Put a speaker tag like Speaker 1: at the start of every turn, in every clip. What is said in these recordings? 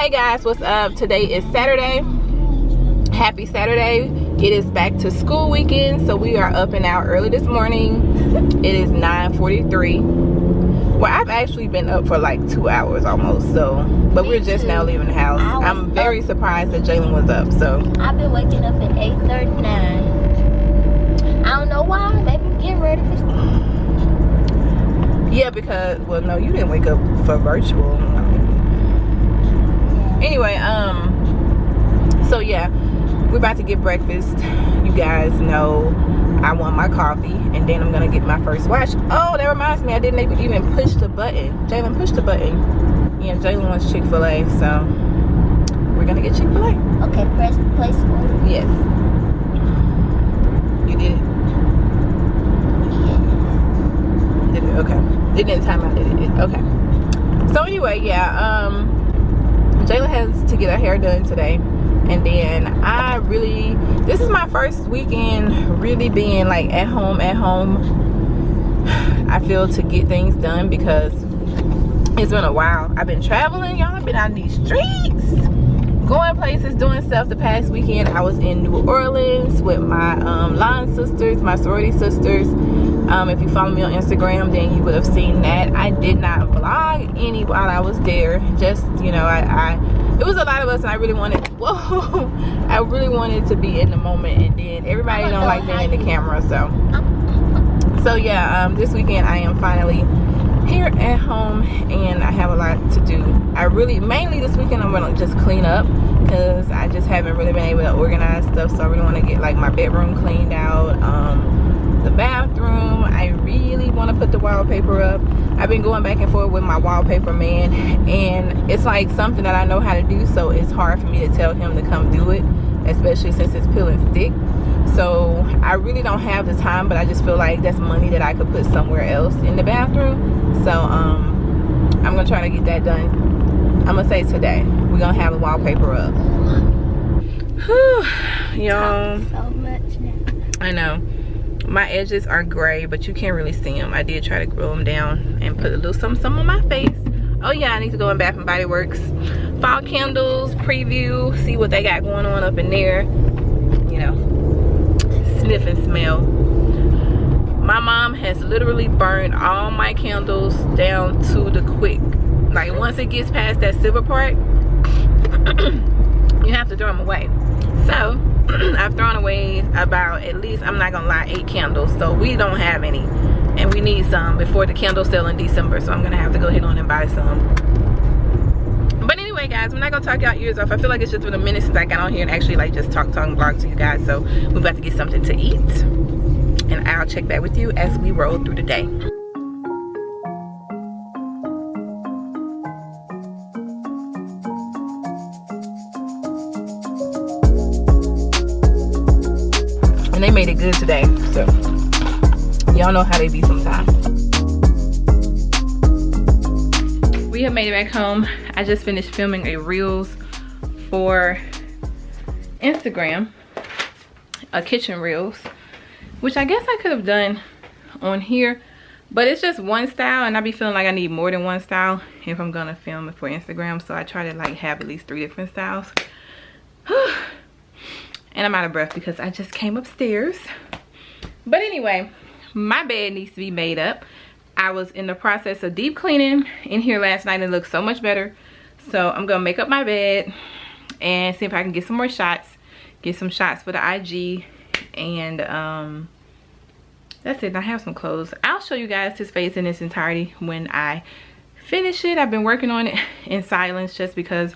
Speaker 1: Hey guys, what's up? Today is Saturday. Happy Saturday. It is back to school weekend, so we are up and out early this morning. It is 9:43. Well, I've actually been up for like 2 hours almost, so but we're just now leaving the house. I'm very surprised that Jalen was up. So
Speaker 2: I've been waking up at 8:39. I don't know why. Maybe getting ready for school.
Speaker 1: yeah, because well, no, you didn't wake up for virtual. Anyway, so yeah, we're about to get breakfast. You guys know I want my coffee, and then I'm gonna get my first watch. Oh, that reminds me, I didn't even push the button. Jalen pushed the button. Yeah, Jalen wants Chick-fil-A, so we're gonna get Chick-fil-A.
Speaker 2: Okay, press play school.
Speaker 1: Yes. You did it?
Speaker 2: Yeah.
Speaker 1: Did it? Okay. It didn't time out, did it? Okay. So anyway, yeah, Jayla has to get her hair done today, and then this is my first weekend really being like at home. I feel to get things done because it's been a while. I've been traveling, y'all. I've been out in these streets, going places, doing stuff. The past weekend I was in New Orleans with my line sisters, my sorority sisters. If you follow me on Instagram, then you would have seen that. I did not vlog any while I was there. Just, you know, it was a lot of us, and I really wanted to be in the moment, and then everybody don't like being in the camera, so yeah, this weekend I am finally here at home, and I have a lot to do. Mainly this weekend I'm gonna just clean up, because I just haven't really been able to organize stuff, so I really want to get like my bedroom cleaned out, the bathroom. I really want to put the wallpaper up. I've been going back and forth with my wallpaper man, and it's like something that I know how to do, so it's hard for me to tell him to come do it, especially since it's peel and stick. So I really don't have the time, but I just feel like that's money that I could put somewhere else in the bathroom. So I'm gonna try to get that done. I'm gonna say today we're gonna have the wallpaper up. Whew, y'all.
Speaker 2: So much now.
Speaker 1: I know. My edges are gray, but you can't really see them. I did try to grow them down and put a little something on my face. Oh yeah, I need to go in Bath and Body Works. Fall candles, preview, see what they got going on up in there. You know, sniff and smell. My mom has literally burned all my candles down to the quick. Like once it gets past that silver part, you have to throw them away. So I've thrown away about, at least, I'm not gonna lie, 8 candles. So we don't have any, and we need some before the candle sale in December, so I'm gonna have to go ahead on and buy some. But anyway guys, I'm not gonna talk y'all ears off. I feel like it's just been a minute since I got on here and actually like just talk and vlog to you guys. So we're about to get something to eat, and I'll check back with you as we roll through the day. And they made it good today, so y'all know how they be sometimes. We have made it back home. I just finished filming a reels for Instagram, a kitchen reels, which I guess I could have done on here, but it's just one style, and I be feeling like I need more than one style if I'm gonna film it for Instagram. So I try to like have at least 3 different styles. And I'm out of breath because I just came upstairs. But anyway, my bed needs to be made up. I was in the process of deep cleaning in here last night, and it looked so much better. So I'm gonna make up my bed and see if I can get some more shots, get some shots for the IG, and that's it. I have some clothes. I'll show you guys his face in its entirety when I finish it. I've been working on it in silence just because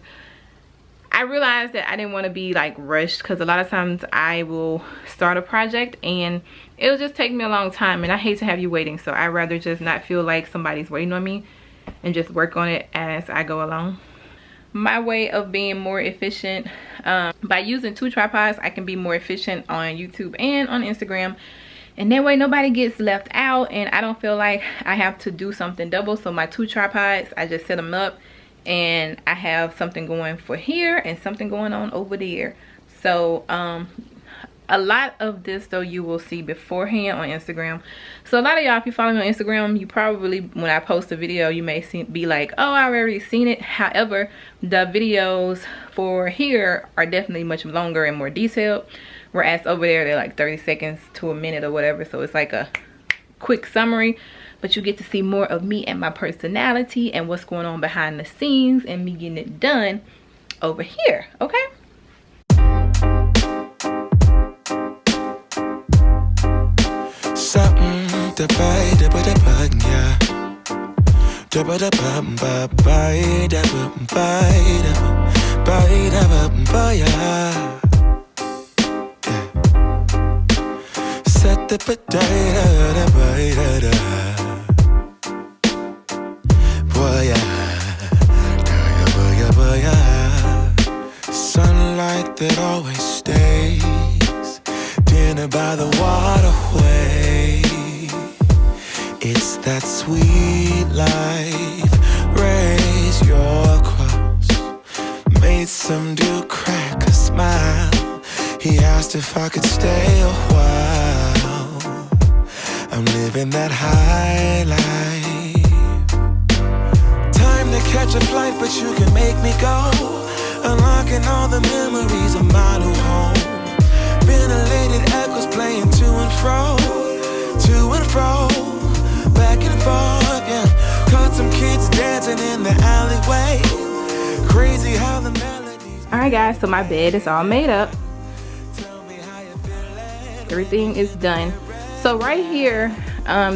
Speaker 1: I realized that I didn't want to be like rushed, because a lot of times I will start a project and it'll just take me a long time, and I hate to have you waiting. So I'd rather just not feel like somebody's waiting on me and just work on it as I go along. My way of being more efficient, by using 2 tripods, I can be more efficient on YouTube and on Instagram, and that way nobody gets left out, and I don't feel like I have to do something double. So my 2 tripods, I just set them up, and I have something going for here and something going on over there. So A lot of this though you will see beforehand on Instagram. So a lot of y'all, if you follow me on Instagram, you probably, when I post a video, you may be like, oh, I've already seen it. However, the videos for here are definitely much longer and more detailed, whereas over there they're like 30 seconds to a minute or whatever. So it's like a quick summary, but you get to see more of me and my personality and what's going on behind the scenes and me getting it done over here. Okay.
Speaker 3: Something to buy the button, yeah. The button, set the potato, sunlight that always stays, dinner by the waterway. It's that sweet life. Raise your cross. Made some dude crack a smile. He asked if I could stay a while. I'm living that high life. Time to catch a flight, but you can make me go. Unlocking all the memories of my new home. Ventilated echoes playing to and fro, back and forth, yeah. Caught some kids dancing in the alleyway. Crazy how the melodies.
Speaker 1: Alright guys, so my bed is all made up. Everything is done. So right here,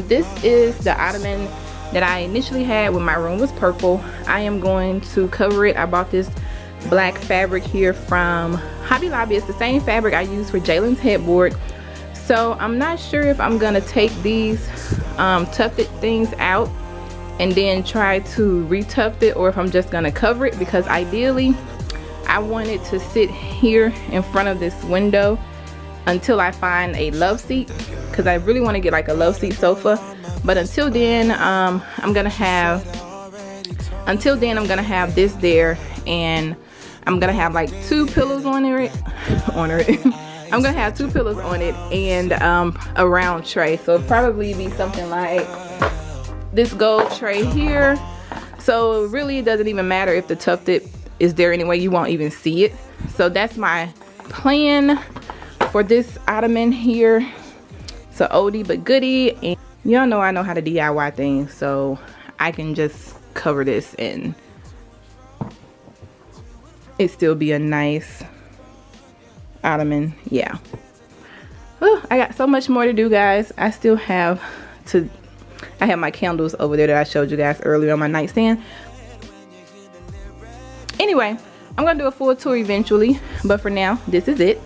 Speaker 1: this is the ottoman that I initially had when my room was purple. I am going to cover it. I bought this black fabric here from Hobby Lobby. It's the same fabric I used for Jalen's headboard. So I'm not sure if I'm gonna take these tufted things out and then try to retuft it, or if I'm just gonna cover it, because ideally I want it to sit here in front of this window until I find a love seat, because I really want to get like a love seat sofa. But until then, I'm gonna have this there, and I'm gonna have like 2 pillows on it. I'm gonna have 2 pillows on it and a round tray. So it'll probably be something like this gold tray here. So really it doesn't even matter if the tufted is there anyway, you won't even see it. So that's my plan for this ottoman here. So oldie but goodie, and y'all know I know how to DIY things, so I can just cover this and it still be a nice ottoman. Yeah. Whew, I got so much more to do, guys. I have my candles over there that I showed you guys earlier on my nightstand. Anyway, I'm gonna do a full tour eventually, but for now, this is it.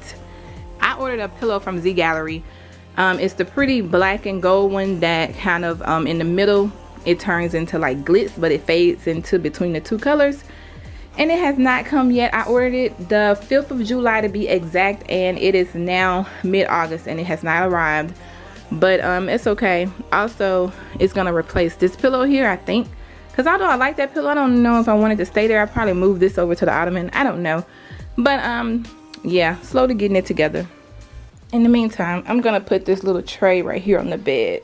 Speaker 1: I ordered a pillow from Z Gallery. It's the pretty black and gold one that kind of in the middle it turns into like glitz, but it fades into between the 2 colors. And it has not come yet. I ordered it the 5th of July to be exact, and it is now mid-August and it has not arrived. But it's okay. Also, it's gonna replace this pillow here, I think, because although I like that pillow, I don't know if I wanted to stay there. I'd probably move this over to the ottoman. I don't know. But yeah, slowly getting it together. In the meantime, I'm gonna put this little tray right here on the bed.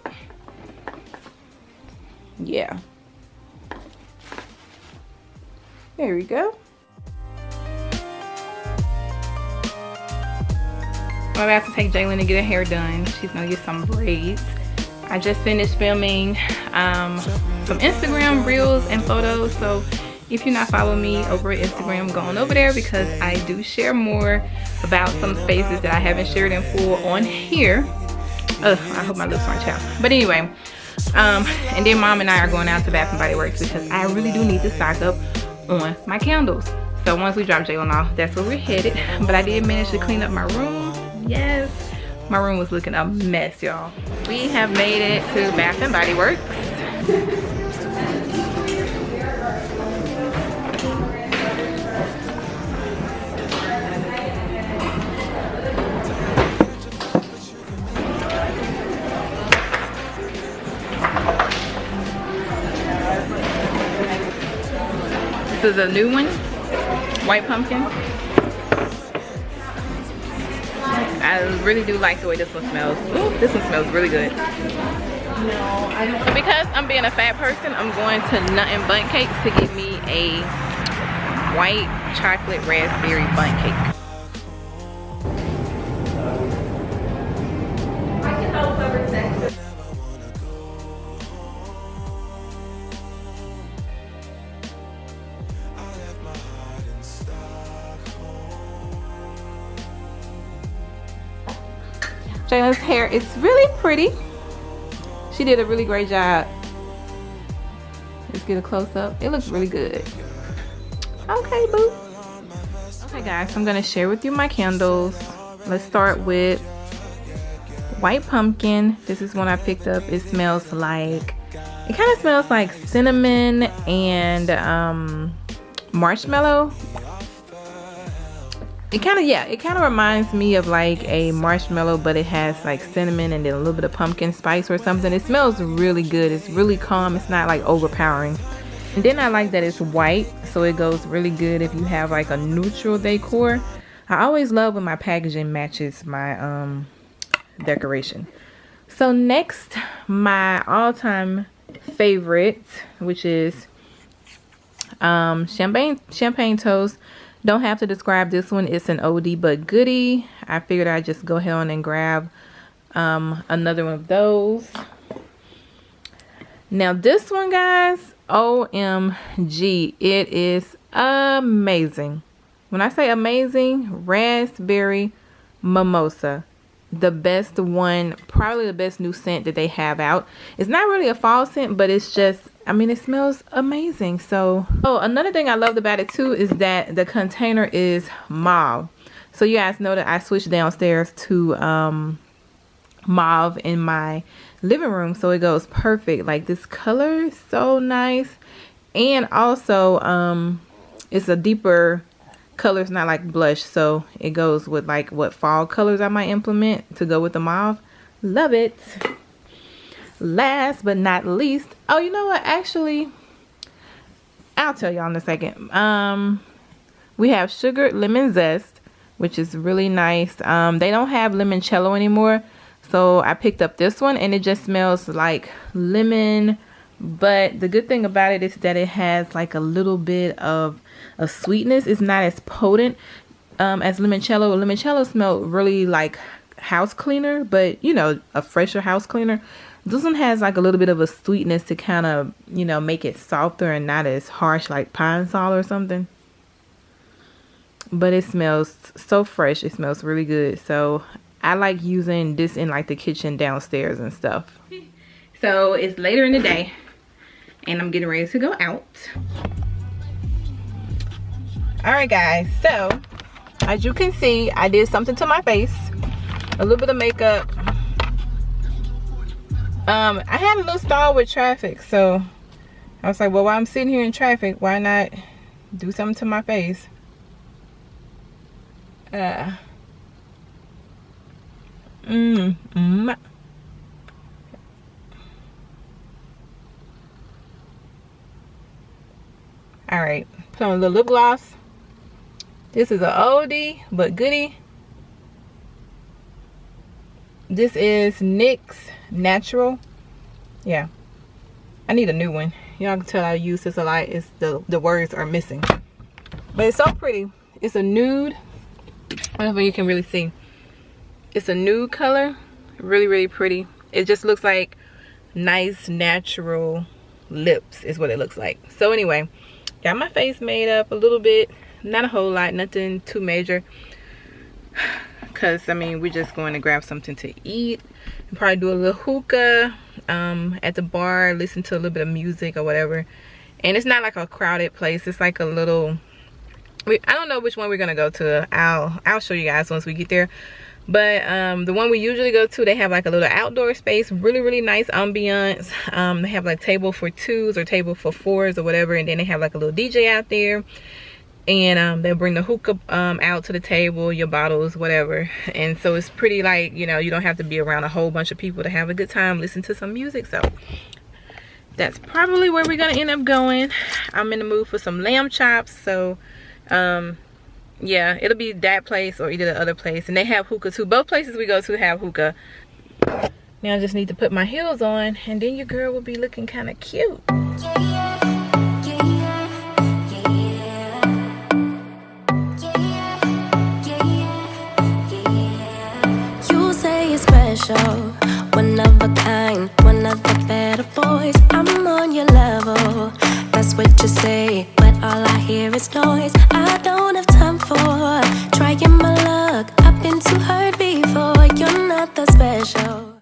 Speaker 1: Yeah. There we go. I'm about to take Jalen to get her hair done. She's gonna get some braids. I just finished filming some Instagram reels and photos. So if you're not following me over at Instagram, go on over there, because I do share more about some spaces that I haven't shared in full on here. I hope my lips aren't chapped. But anyway, and then Mom and I are going out to Bath and Body Works because I really do need to stock up on my candles. So once we drop Jalen off, that's where we're headed. But I did manage to clean up my room. Yes, my room was looking a mess, y'all. We have made it to Bath and Body Works. This is a new one, white pumpkin. I really do like the way this one smells. Ooh, this one smells really good. Because I'm being a fat person, I'm going to Nut and Bundt Cakes to get me a white chocolate raspberry bundt cake. I can help cover sex. Jalen's hair is really pretty. She did a really great job. Let's get a close-up. It looks really good. Okay, boo. Okay, guys, I'm gonna share with you my candles. Let's start with White Pumpkin. This is one I picked up. It smells like, it kind of smells like cinnamon and marshmallow. It kind of reminds me of like a marshmallow, but it has like cinnamon and then a little bit of pumpkin spice or something. It smells really good. It's really calm. It's not like overpowering. And then I like that it's white, so it goes really good if you have like a neutral decor. I always love when my packaging matches my decoration. So next, my all-time favorite, which is champagne toast. Don't have to describe this one. It's an oldie but goodie. I figured I'd just go ahead on and grab another one of those. Now this one, guys, OMG, it is amazing. When I say amazing, raspberry mimosa. The best one, probably the best new scent that they have out. It's not really a fall scent, but it's just, I mean, it smells amazing. So, oh, another thing I loved about it too is that the container is mauve. So you guys know that I switched downstairs to mauve in my living room, so it goes perfect. Like, this color is so nice, and also it's a deeper color. It's not like blush, so it goes with like what fall colors I might implement to go with the mauve. Love it. Last but not least, oh, you know what, actually I'll tell y'all in a second. We have sugared lemon zest, which is really nice. They don't have limoncello anymore, so I picked up this one, and it just smells like lemon, but the good thing about it is that it has like a little bit of a sweetness. It's not as potent as limoncello. Limoncello smelled really like house cleaner, but you know, a fresher house cleaner. This one has like a little bit of a sweetness to kind of, you know, make it softer and not as harsh like pine sol or something. But it smells so fresh. It smells really good. So I like using this in like the kitchen downstairs and stuff. So it's later in the day and I'm getting ready to go out. Alright guys, so as you can see, I did something to my face. A little bit of makeup. I had a little stall with traffic, so I was like, well, while I'm sitting here in traffic, why not do something to my face? Alright, put on a little lip gloss. This is an oldie but goodie. This is NYX Natural. Yeah, I need a new one. Y'all can tell I use this a lot. It's the words are missing, but it's so pretty. It's a nude. I don't know if you can really see. It's a nude color. Really pretty. It just looks like nice natural lips is what it looks like. So anyway, got my face made up a little bit, not a whole lot, nothing too major, because I mean, we're just going to grab something to eat and probably do a little hookah at the bar, listen to a little bit of music or whatever. And it's not like a crowded place. It's like a little, I don't know which one we're gonna go to. I'll show you guys once we get there. But the one we usually go to, they have like a little outdoor space, really nice ambiance. They have like table for twos or table for fours or whatever, and then they have like a little DJ out there, and they'll bring the hookah out to the table, your bottles, whatever. And so it's pretty, like, you know, you don't have to be around a whole bunch of people to have a good time, listen to some music. So that's probably where we're gonna end up going. I'm in the mood for some lamb chops, so Yeah, it'll be that place or either the other place. And they have hookah too. Both places we go to have hookah. Now I just need to put my heels on, and then your girl will be looking kind of cute.
Speaker 4: You say you're special, one of a kind, one of the better boys. I'm on your level, that's what you say, but all I hear is noise. I don't have time for trying my luck. I've been too hurt before. You're not that special.